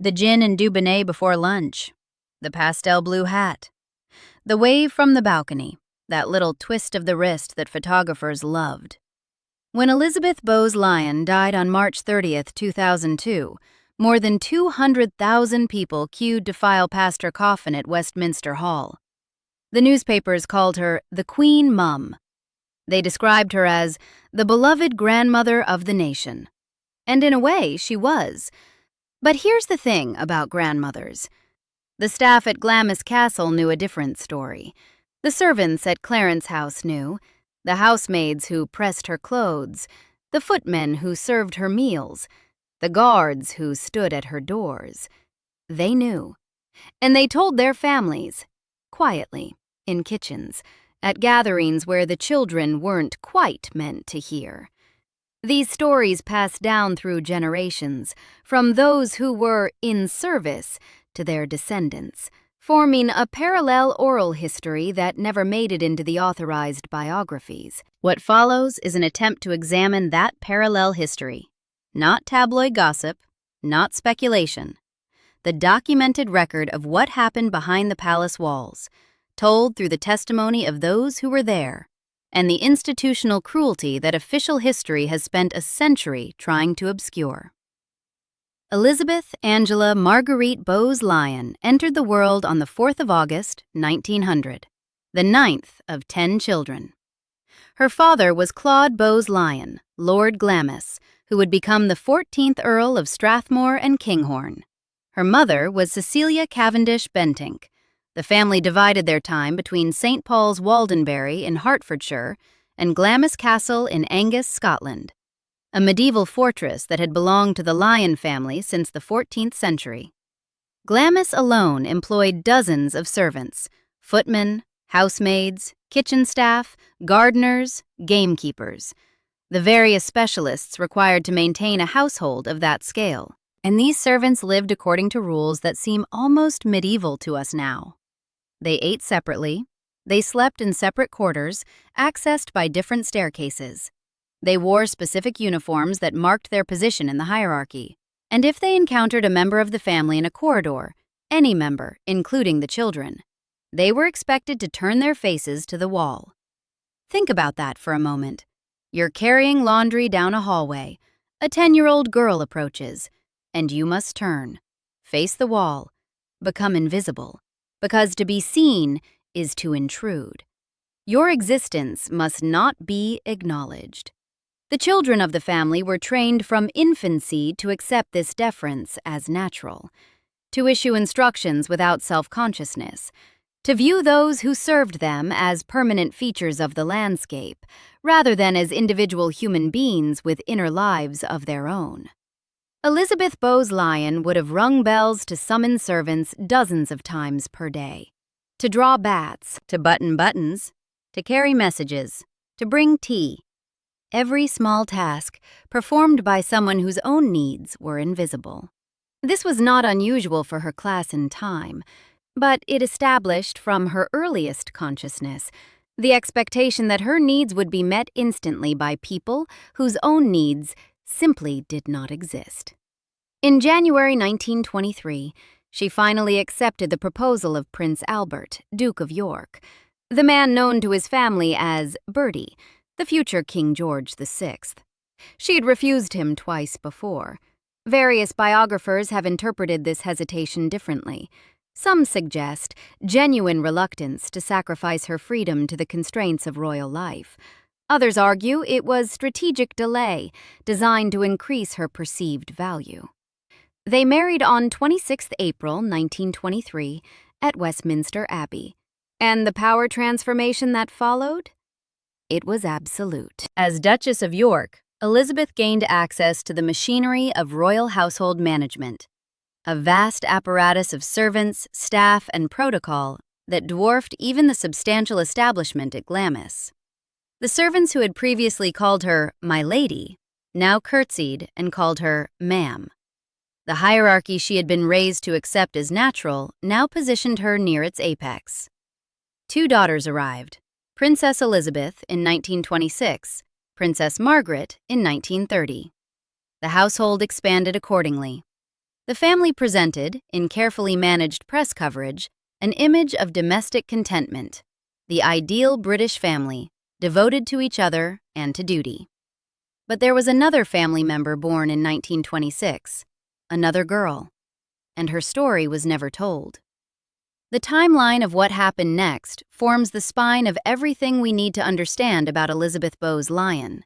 The gin and Dubonnet before lunch. The pastel blue hat. The wave from the balcony, that little twist of the wrist that photographers loved. When Elizabeth Bowes-Lyon died on March 30th, 2002, more than 200,000 people queued to file past her coffin at Westminster Hall. The newspapers called her the Queen Mum. They described her as the beloved grandmother of the nation. And in a way, she was. But here's the thing about grandmothers. The staff at Glamis Castle knew a different story. The servants at Clarence House knew, the housemaids who pressed her clothes, the footmen who served her meals, the guards who stood at her doors. They knew. And they told their families, quietly, in kitchens, at gatherings where the children weren't quite meant to hear. These stories passed down through generations, from those who were in service to their descendants, forming a parallel oral history that never made it into the authorized biographies. What follows is an attempt to examine that parallel history. Not tabloid gossip, not speculation. The documented record of what happened behind the palace walls, told through the testimony of those who were there, and the institutional cruelty that official history has spent a century trying to obscure. Elizabeth Angela Marguerite Bowes-Lyon entered the world on the 4th of August, 1900, the 9th of 10 children. Her father was Claude Bowes-Lyon, Lord Glamis, who would become the 14th Earl of Strathmore and Kinghorn. Her mother was Cecilia Cavendish Bentinck. The family divided their time between St. Paul's Waldenbury in Hertfordshire and Glamis Castle in Angus, Scotland, a medieval fortress that had belonged to the Lyon family since the 14th century. Glamis alone employed dozens of servants, footmen, housemaids, kitchen staff, gardeners, gamekeepers, the various specialists required to maintain a household of that scale. And these servants lived according to rules that seem almost medieval to us now. They ate separately. They slept in separate quarters, accessed by different staircases. They wore specific uniforms that marked their position in the hierarchy. And if they encountered a member of the family in a corridor, any member, including the children, they were expected to turn their faces to the wall. Think about that for a moment. You're carrying laundry down a hallway. A 10-year-old girl approaches, and you must turn, face the wall, become invisible, because to be seen is to intrude. Your existence must not be acknowledged. The children of the family were trained from infancy to accept this deference as natural, to issue instructions without self-consciousness, to view those who served them as permanent features of the landscape, rather than as individual human beings with inner lives of their own. Elizabeth Bowes-Lyon would have rung bells to summon servants dozens of times per day, to draw bats, to button buttons, to carry messages, to bring tea. Every small task performed by someone whose own needs were invisible. This was not unusual for her class in time, but it established from her earliest consciousness the expectation that her needs would be met instantly by people whose own needs simply did not exist. In January 1923, she finally accepted the proposal of Prince Albert, Duke of York, the man known to his family as Bertie, the future King George VI. She had refused him twice before. Various biographers have interpreted this hesitation differently. Some suggest genuine reluctance to sacrifice her freedom to the constraints of royal life. Others argue it was strategic delay designed to increase her perceived value. They married on 26 April 1923 at Westminster Abbey, and the power transformation that followed? It was absolute. As Duchess of York, Elizabeth gained access to the machinery of royal household management, a vast apparatus of servants, staff, and protocol that dwarfed even the substantial establishment at Glamis. The servants who had previously called her "my lady" now curtsied and called her "ma'am." The hierarchy she had been raised to accept as natural now positioned her near its apex. 2 daughters arrived, Princess Elizabeth in 1926, Princess Margaret in 1930. The household expanded accordingly. The family presented, in carefully managed press coverage, an image of domestic contentment, the ideal British family, devoted to each other and to duty. But there was another family member born in 1926, another girl, and her story was never told. The timeline of what happened next forms the spine of everything we need to understand about Elizabeth Bowes-Lyon.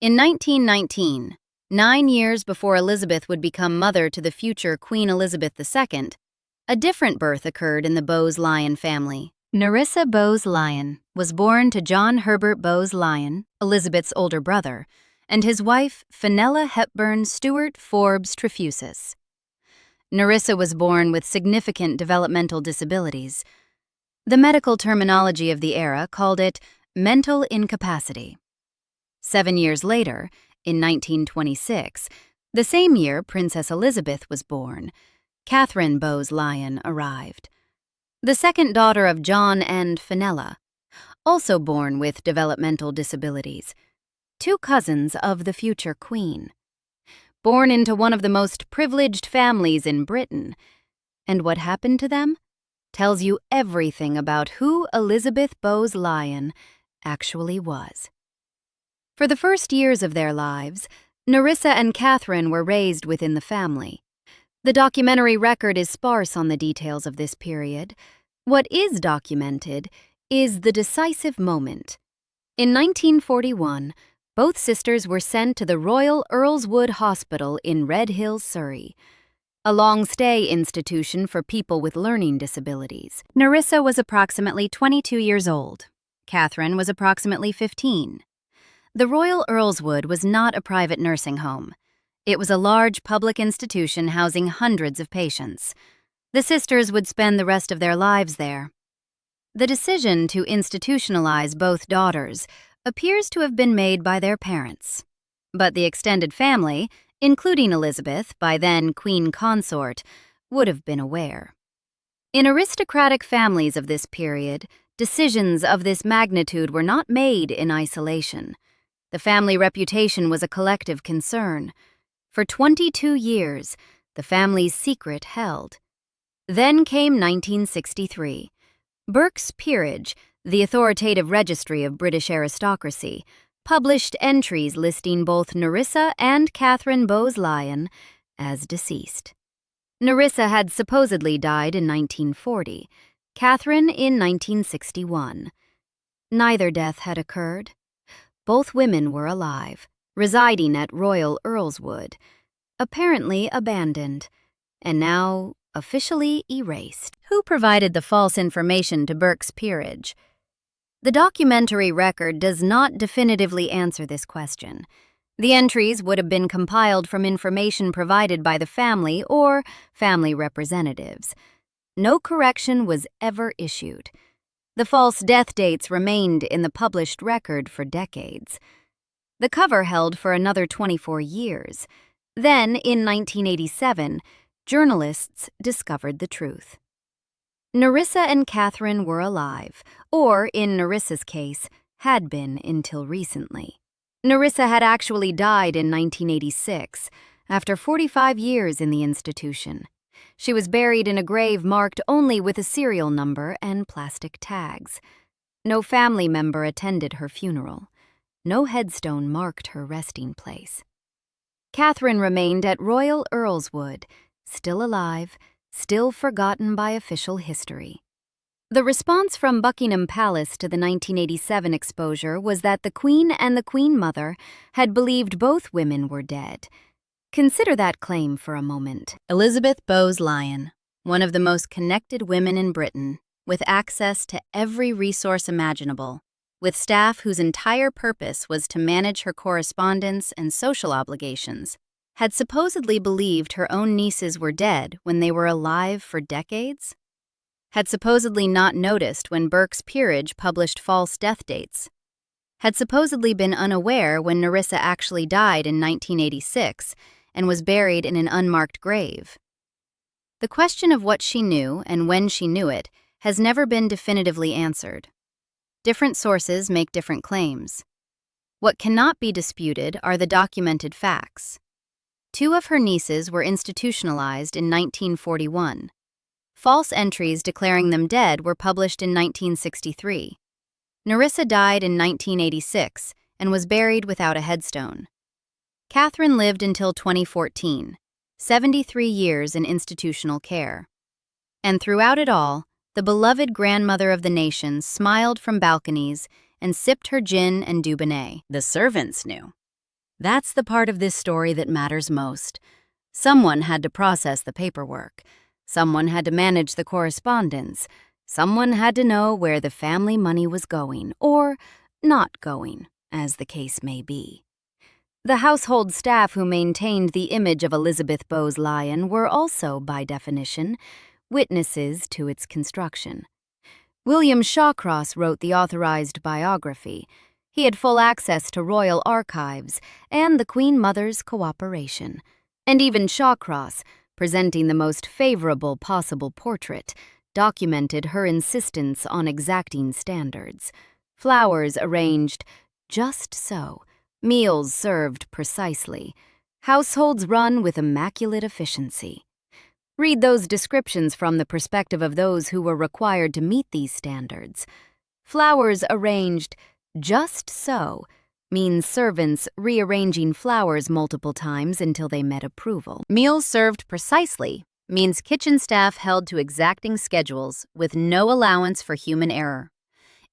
In 1919, 9 years before Elizabeth would become mother to the future Queen Elizabeth II, a different birth occurred in the Bowes-Lyon family. Nerissa Bowes-Lyon was born to John Herbert Bowes-Lyon, Elizabeth's older brother, and his wife Fenella Hepburn Stewart Forbes Trefusis. Nerissa was born with significant developmental disabilities. The medical terminology of the era called it mental incapacity. 7 years later, in 1926, the same year Princess Elizabeth was born, Catherine Bowes-Lyon arrived. The second daughter of John and Fenella, also born with developmental disabilities, two cousins of the future queen. Born into one of the most privileged families in Britain. And what happened to them tells you everything about who Elizabeth Bowes-Lyon actually was. For the first years of their lives, Nerissa and Catherine were raised within the family. The documentary record is sparse on the details of this period. What is documented is the decisive moment. In 1941, both sisters were sent to the Royal Earlswood Hospital in Red Hill, Surrey, a long-stay institution for people with learning disabilities. Nerissa was approximately 22 years old. Catherine was approximately 15. The Royal Earlswood was not a private nursing home. It was a large public institution housing hundreds of patients. The sisters would spend the rest of their lives there. The decision to institutionalize both daughters appears to have been made by their parents. But the extended family, including Elizabeth, by then Queen Consort, would have been aware. In aristocratic families of this period, decisions of this magnitude were not made in isolation. The family reputation was a collective concern. For 22 years, the family's secret held. Then came 1963. Burke's Peerage, the authoritative registry of British aristocracy, published entries listing both Nerissa and Catherine Bowes-Lyon as deceased. Nerissa had supposedly died in 1940, Catherine in 1961. Neither death had occurred. Both women were alive, residing at Royal Earlswood, apparently abandoned, and now officially erased. Who provided the false information to Burke's Peerage? The documentary record does not definitively answer this question. The entries would have been compiled from information provided by the family or family representatives. No correction was ever issued. The false death dates remained in the published record for decades. The cover held for another 24 years. Then, in 1987, journalists discovered the truth. Nerissa and Catherine were alive, or, in Nerissa's case, had been until recently. Nerissa had actually died in 1986, after 45 years in the institution. She was buried in a grave marked only with a serial number and plastic tags. No family member attended her funeral. No headstone marked her resting place. Catherine remained at Royal Earlswood, still alive, still forgotten by official history. The response from Buckingham Palace to the 1987 exposure was that the Queen and the Queen Mother had believed both women were dead. Consider that claim for a moment. Elizabeth Bowes-Lyon, one of the most connected women in Britain, with access to every resource imaginable, with staff whose entire purpose was to manage her correspondence and social obligations, had supposedly believed her own nieces were dead when they were alive for decades? Had supposedly not noticed when Burke's Peerage published false death dates? Had supposedly been unaware when Nerissa actually died in 1986 and was buried in an unmarked grave? The question of what she knew and when she knew it has never been definitively answered. Different sources make different claims. What cannot be disputed are the documented facts. Two of her nieces were institutionalized in 1941. False entries declaring them dead were published in 1963. Nerissa died in 1986 and was buried without a headstone. Catherine lived until 2014, 73 years in institutional care. And throughout it all, the beloved grandmother of the nation smiled from balconies and sipped her gin and Dubonnet. The servants knew. That's the part of this story that matters most. Someone had to process the paperwork. Someone had to manage the correspondence. Someone had to know where the family money was going, or not going, as the case may be. The household staff who maintained the image of Elizabeth Bowes-Lyon were also, by definition, witnesses to its construction. William Shawcross wrote the authorized biography. He had full access to royal archives and the Queen Mother's cooperation. And even Shawcross, presenting the most favorable possible portrait, documented her insistence on exacting standards. Flowers arranged just so, meals served precisely, households run with immaculate efficiency. Read those descriptions from the perspective of those who were required to meet these standards. Flowers arranged just so means servants rearranging flowers multiple times until they met approval. Meals served precisely means kitchen staff held to exacting schedules with no allowance for human error.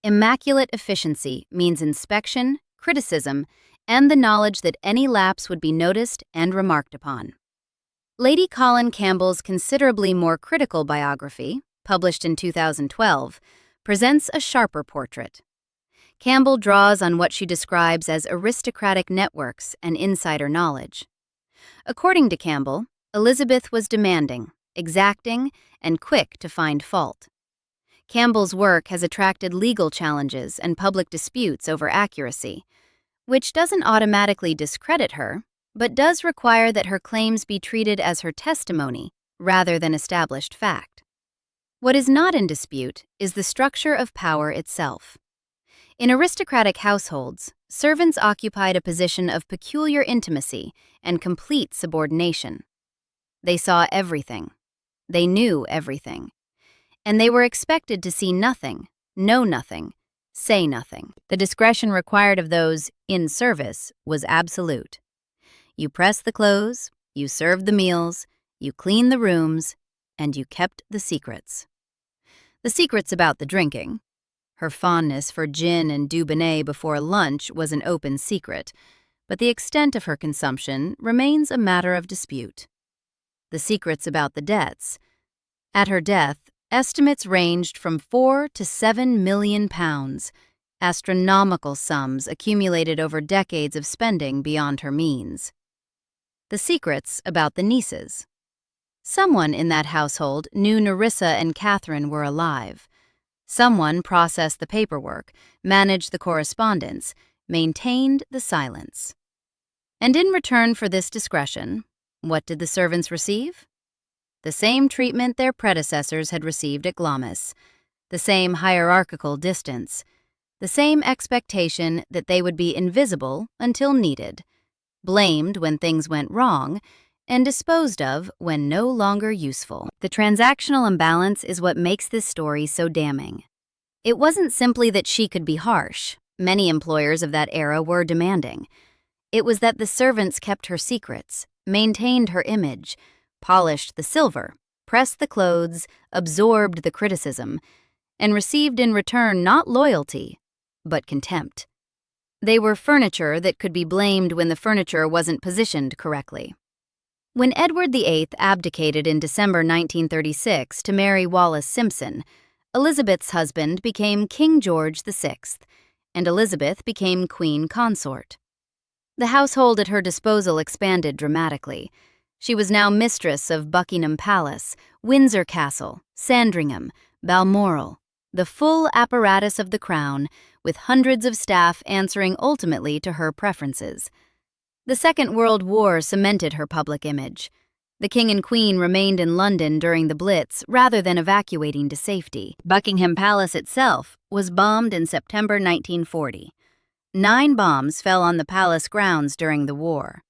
Immaculate efficiency means inspection, criticism, and the knowledge that any lapse would be noticed and remarked upon. Lady Colin Campbell's considerably more critical biography, published in 2012, presents a sharper portrait. Campbell draws on what she describes as aristocratic networks and insider knowledge. According to Campbell, Elizabeth was demanding, exacting, and quick to find fault. Campbell's work has attracted legal challenges and public disputes over accuracy, which doesn't automatically discredit her, but does require that her claims be treated as her testimony rather than established fact. What is not in dispute is the structure of power itself. In aristocratic households, servants occupied a position of peculiar intimacy and complete subordination. They saw everything. They knew everything. And they were expected to see nothing, know nothing, say nothing. The discretion required of those in service was absolute. You pressed the clothes, you served the meals, you cleaned the rooms, and you kept the secrets. The secrets about the drinking. Her fondness for gin and Dubonnet before lunch was an open secret, but the extent of her consumption remains a matter of dispute. The secrets about the debts. At her death, estimates ranged from 4 to 7 million pounds, astronomical sums accumulated over decades of spending beyond her means. The secrets about the nieces. Someone in that household knew Nerissa and Catherine were alive. Someone processed the paperwork, managed the correspondence, maintained the silence. And in return for this discretion, what did the servants receive? The same treatment their predecessors had received at Glamis, the same hierarchical distance, the same expectation that they would be invisible until needed, blamed when things went wrong, and disposed of when no longer useful. The transactional imbalance is what makes this story so damning. It wasn't simply that she could be harsh. Many employers of that era were demanding. It was that the servants kept her secrets, maintained her image, polished the silver, pressed the clothes, absorbed the criticism, and received in return not loyalty, but contempt. They were furniture that could be blamed when the furniture wasn't positioned correctly. When Edward VIII abdicated in December 1936 to marry Wallis Simpson, Elizabeth's husband became King George VI, and Elizabeth became Queen Consort. The household at her disposal expanded dramatically. She was now mistress of Buckingham Palace, Windsor Castle, Sandringham, Balmoral, the full apparatus of the crown, with hundreds of staff answering ultimately to her preferences. The Second World War cemented her public image. The King and Queen remained in London during the Blitz rather than evacuating to safety. Buckingham Palace itself was bombed in September 1940. 9 bombs fell on the palace grounds during the war.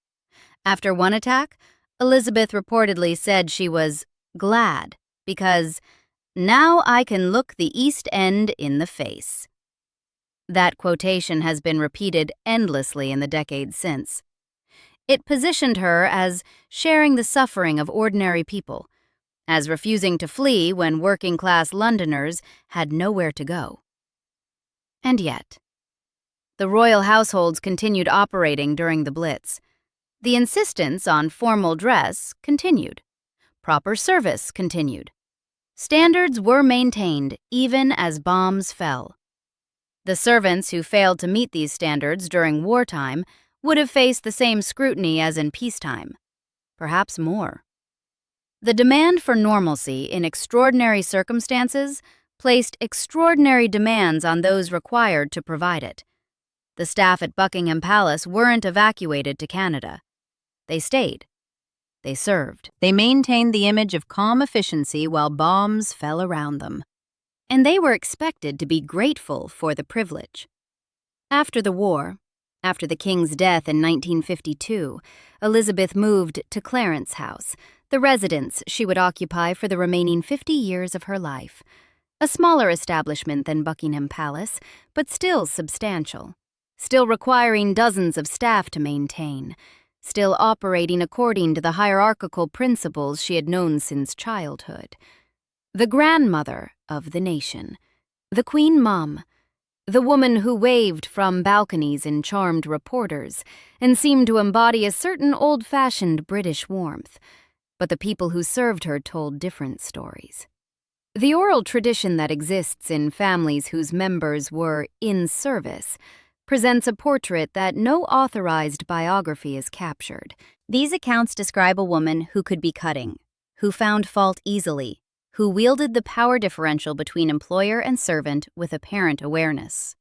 After one attack, Elizabeth reportedly said she was glad because now I can look the East End in the face. That quotation has been repeated endlessly in the decades since. It positioned her as sharing the suffering of ordinary people, as refusing to flee when working-class Londoners had nowhere to go. And yet, the royal households continued operating during the Blitz. The insistence on formal dress continued. Proper service continued. Standards were maintained even as bombs fell. The servants who failed to meet these standards during wartime would have faced the same scrutiny as in peacetime, perhaps more. The demand for normalcy in extraordinary circumstances placed extraordinary demands on those required to provide it. The staff at Buckingham Palace weren't evacuated to Canada. They stayed. They served. They maintained the image of calm efficiency while bombs fell around them. And they were expected to be grateful for the privilege. After the war, after the King's death in 1952, Elizabeth moved to Clarence House, the residence she would occupy for the remaining 50 years of her life. A smaller establishment than Buckingham Palace, but still substantial. Still requiring dozens of staff to maintain. Still operating according to the hierarchical principles she had known since childhood. The grandmother of the nation. The Queen Mum. The woman who waved from balconies and charmed reporters and seemed to embody a certain old-fashioned British warmth. But the people who served her told different stories. The oral tradition that exists in families whose members were in service presents a portrait that no authorized biography has captured. These accounts describe a woman who could be cutting, who found fault easily, who wielded the power differential between employer and servant with apparent awareness.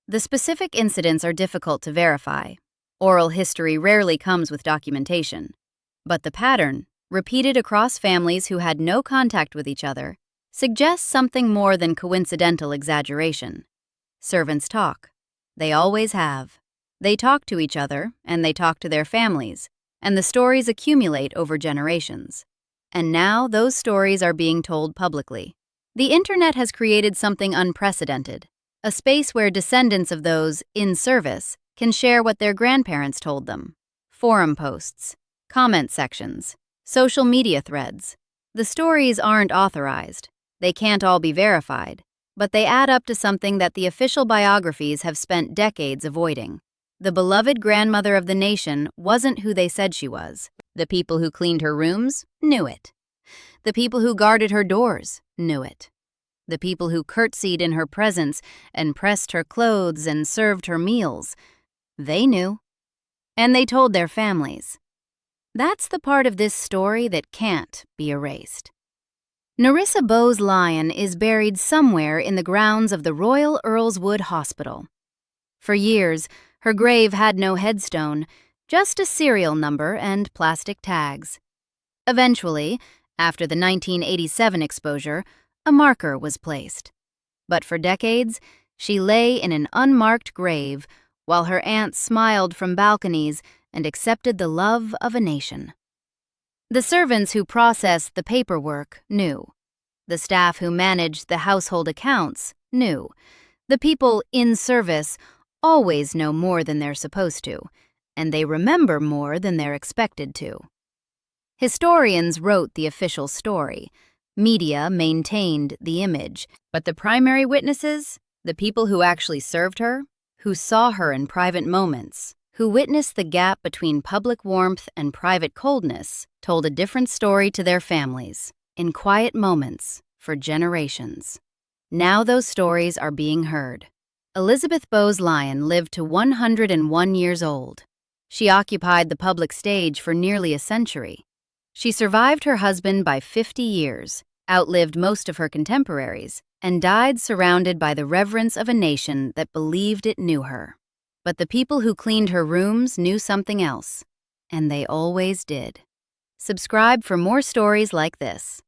The specific incidents are difficult to verify. Oral history rarely comes with documentation. But the pattern, repeated across families who had no contact with each other, suggests something more than coincidental exaggeration. Servants talk. They always have. They talk to each other, and they talk to their families, and the stories accumulate over generations. And now those stories are being told publicly. The internet has created something unprecedented, a space where descendants of those in service can share what their grandparents told them. Forum posts, comment sections, social media threads. The stories aren't authorized. They can't all be verified, but they add up to something that the official biographies have spent decades avoiding. The beloved grandmother of the nation wasn't who they said she was. The people who cleaned her rooms knew it. The people who guarded her doors knew it. The people who curtsied in her presence and pressed her clothes and served her meals, they knew. And they told their families. That's the part of this story that can't be erased. Elizabeth Bowes-Lyon is buried somewhere in the grounds of the Royal Earlswood Hospital. For years, her grave had no headstone, just a serial number and plastic tags. Eventually, after the 1987 exposure, a marker was placed. But for decades, she lay in an unmarked grave while her aunt smiled from balconies and accepted the love of a nation. The servants who processed the paperwork knew. The staff who managed the household accounts knew. The people in service always know more than they're supposed to, and they remember more than they're expected to. Historians wrote the official story. Media maintained the image, but the primary witnesses, the people who actually served her, who saw her in private moments, who witnessed the gap between public warmth and private coldness, told a different story to their families, in quiet moments, for generations. Now those stories are being heard. Elizabeth Bowes-Lyon lived to 101 years old. She occupied the public stage for nearly a century. She survived her husband by 50 years, outlived most of her contemporaries, and died surrounded by the reverence of a nation that believed it knew her. But the people who cleaned her rooms knew something else, and they always did. Subscribe for more stories like this.